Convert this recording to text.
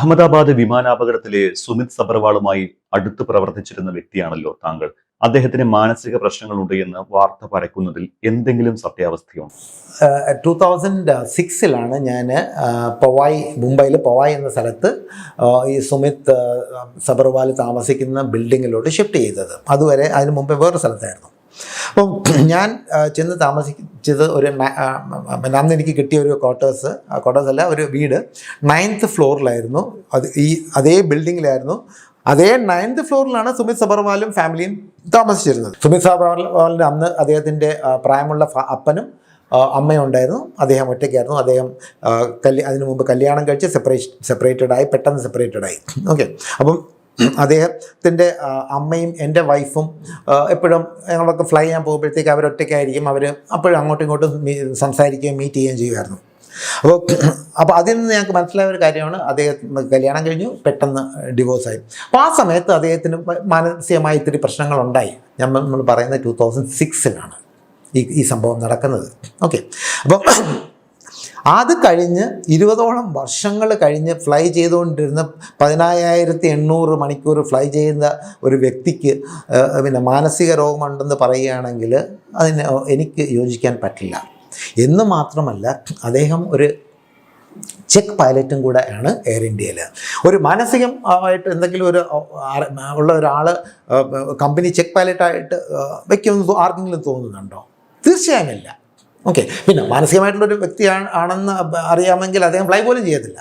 അഹമ്മദാബാദ് വിമാനാപകടത്തിലെ സുമിത് സബർവാളുമായി അടുത്ത് പ്രവർത്തിച്ചിരുന്ന വ്യക്തിയാണല്ലോ താങ്കൾ. അദ്ദേഹത്തിന് മാനസിക പ്രശ്നങ്ങളുണ്ട് എന്ന് വാർത്ത പരക്കുന്നതിൽ എന്തെങ്കിലും സത്യാവസ്ഥയോ? 2006 ഞാൻ മുംബൈയിൽ പവായ് എന്ന സ്ഥലത്ത് ഈ സുമിത് സബർവാൾ താമസിക്കുന്ന ബിൽഡിങ്ങിലോട്ട് ഷിഫ്റ്റ് ചെയ്തത്. അതുവരെ അതിന് മുമ്പേ വേറൊരു സ്ഥലത്തായിരുന്നു. അപ്പം ഞാൻ ചെന്ന് താമസിച്ചത് അന്ന് എനിക്ക് കിട്ടിയ ഒരു ക്വാർട്ടേഴ്സ് അല്ല, ഒരു വീട് 9th ഫ്ലോറിലായിരുന്നു. അതേ ബിൽഡിങ്ങിലായിരുന്നു. അതേ 9th ഫ്ലോറിലാണ് സുമിത് സബർവാളും ഫാമിലിയും താമസിച്ചിരുന്നത്. സുമിത് സബർവാളിൻ്റെ അന്ന് അദ്ദേഹത്തിൻ്റെ പ്രായമുള്ള അപ്പനും അമ്മയും ഉണ്ടായിരുന്നു. അദ്ദേഹം ഒറ്റയ്ക്കായിരുന്നു. അദ്ദേഹം അതിനു മുമ്പ് കല്യാണം കഴിച്ച് സെപ്പറേറ്റഡായി. ഓക്കെ. അപ്പം അദ്ദേഹത്തിൻ്റെ അമ്മയും എൻ്റെ വൈഫും എപ്പോഴും ഞങ്ങളൊക്കെ ഫ്ലൈ ചെയ്യാൻ പോകുമ്പോഴത്തേക്ക് അവരൊറ്റയ്ക്കായിരിക്കും. അവർ അപ്പോഴും അങ്ങോട്ടും ഇങ്ങോട്ടും സംസാരിക്കുകയും മീറ്റ് ചെയ്യുകയും ചെയ്യുമായിരുന്നു. അപ്പോൾ അതിൽ നിന്ന് ഞങ്ങൾക്ക് മനസ്സിലായ ഒരു കാര്യമാണ്, അദ്ദേഹം കല്യാണം കഴിഞ്ഞു, പെട്ടെന്ന് ഡിവോഴ്സായി. അപ്പോൾ ആ സമയത്ത് അദ്ദേഹത്തിന് മാനസികമായി ഇത്തിരി പ്രശ്നങ്ങളുണ്ടായി. നമ്മൾ പറയുന്നത് 2006 ഈ സംഭവം നടക്കുന്നത്. ഓക്കെ. അപ്പം അത് കഴിഞ്ഞ് 20ഓളം വർഷങ്ങൾ കഴിഞ്ഞ് ഫ്ലൈ ചെയ്തുകൊണ്ടിരുന്ന 10,800 മണിക്കൂർ ഫ്ലൈ ചെയ്യുന്ന ഒരു വ്യക്തിക്ക് മാനസിക രോഗമുണ്ടെന്ന് പറയുകയാണെങ്കിൽ അതിന് എനിക്ക് യോജിക്കാൻ പറ്റില്ല. എന്ന് മാത്രമല്ല, അദ്ദേഹം ഒരു ചെക്ക് പൈലറ്റും കൂടെ ആണ് എയർ ഇന്ത്യയിൽ. ഒരു മാനസികമായിട്ട് എന്തെങ്കിലും ഉള്ള ഒരാൾ കമ്പനി ചെക്ക് പൈലറ്റായിട്ട് വയ്ക്കുമെന്ന് ആർക്കെങ്കിലും തോന്നുന്നുണ്ടോ? തീർച്ചയായും ഇല്ല. ഓക്കെ. പിന്നെ മാനസികമായിട്ടുള്ളൊരു വ്യക്തിയാണെന്ന് അറിയാമെങ്കിൽ അദ്ദേഹം ഫ്ലൈ പോലും ചെയ്യത്തില്ല.